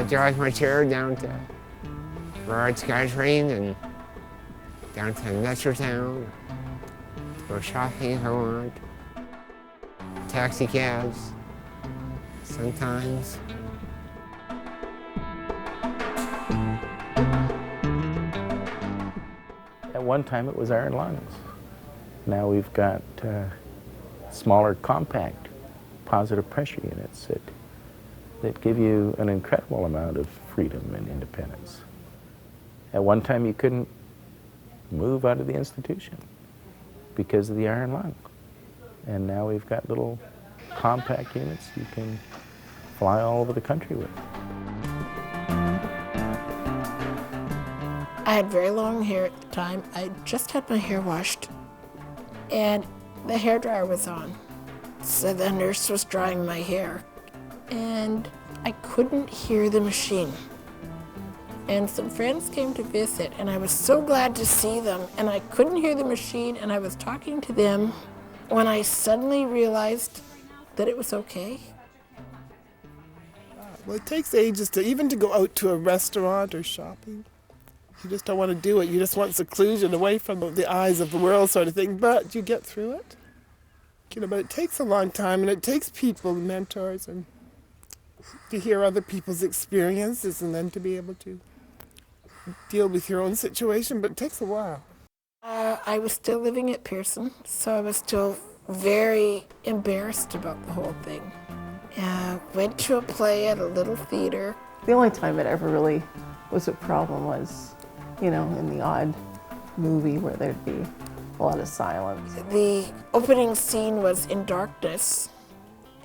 I drive my chair down to Rod SkyTrain and down to Metrotown, go shopping if I want, taxi cabs, sometimes. At one time it was iron lungs. Now we've got smaller, compact, positive pressure units that give you an incredible amount of freedom and independence. At one time you couldn't move out of the institution because of the iron lung. And now we've got little compact units you can fly all over the country with. I had very long hair at the time. I just had my hair washed and the hairdryer was on. So the nurse was drying my hair and I couldn't hear the machine. And some friends came to visit and I was so glad to see them and I couldn't hear the machine and I was talking to them when I suddenly realized that it was okay. Well, it takes ages to go out to a restaurant or shopping. You just don't want to do it. You just want seclusion away from the eyes of the world sort of thing, but you get through it. But it takes a long time and it takes people, mentors, and to hear other people's experiences and then to be able to deal with your own situation, but it takes a while. I was still living at Pearson, so I was still very embarrassed about the whole thing. Went to a play at a little theater. The only time it ever really was a problem was, in the odd movie where there'd be a lot of silence. The opening scene was in darkness,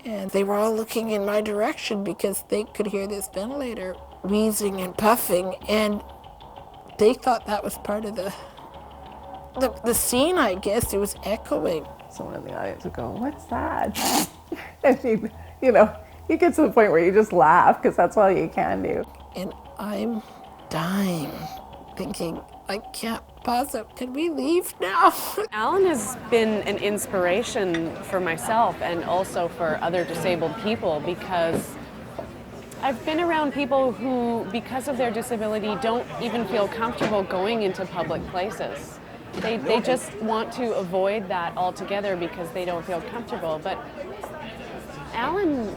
and they were all looking in my direction because they could hear this ventilator wheezing and puffing, and they thought that was part of the scene, I guess. It was echoing. Someone in the audience would go, "What's that?" And you get to the point where you just laugh because that's all you can do. And I'm dying, thinking, I can't pause it. Can we leave now? Alan has been an inspiration for myself and also for other disabled people because I've been around people who, because of their disability, don't even feel comfortable going into public places. They just want to avoid that altogether because they don't feel comfortable. But Alan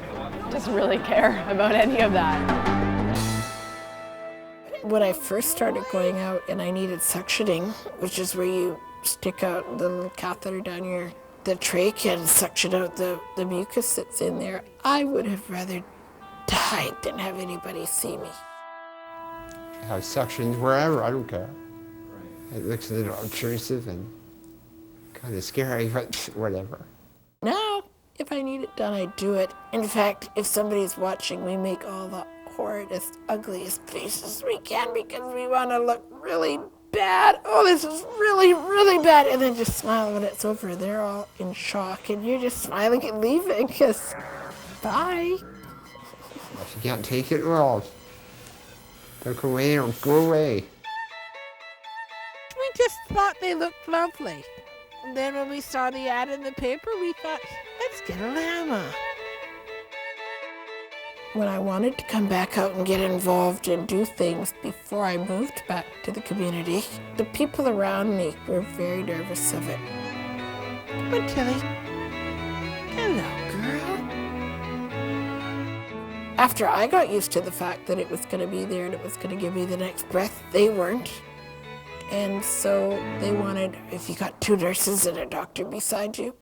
doesn't really care about any of that. When I first started going out and I needed suctioning, which is where you stick out the little catheter down the trachea and suction out the mucus that's in there, I would have rather died than have anybody see me. Have suctions wherever, I don't care. It looks a little obtrusive and kind of scary, but whatever. Now, if I need it done, I do it. In fact, if somebody's watching, we make all the horridest, ugliest faces we can because we want to look really bad. Oh, this is really, really bad. And then just smile when it's over. They're all in shock and you're just smiling and leaving because bye. If you can't take it, well, look away or go away. We just thought they looked lovely. And then when we saw the ad in the paper, we thought, let's get a llama. When I wanted to come back out and get involved and do things before I moved back to the community, the people around me were very nervous of it. Come on, Tilly. Hello, girl. After I got used to the fact that it was going to be there and it was going to give me the next breath, they weren't. And so they wanted, if you got two nurses and a doctor beside you,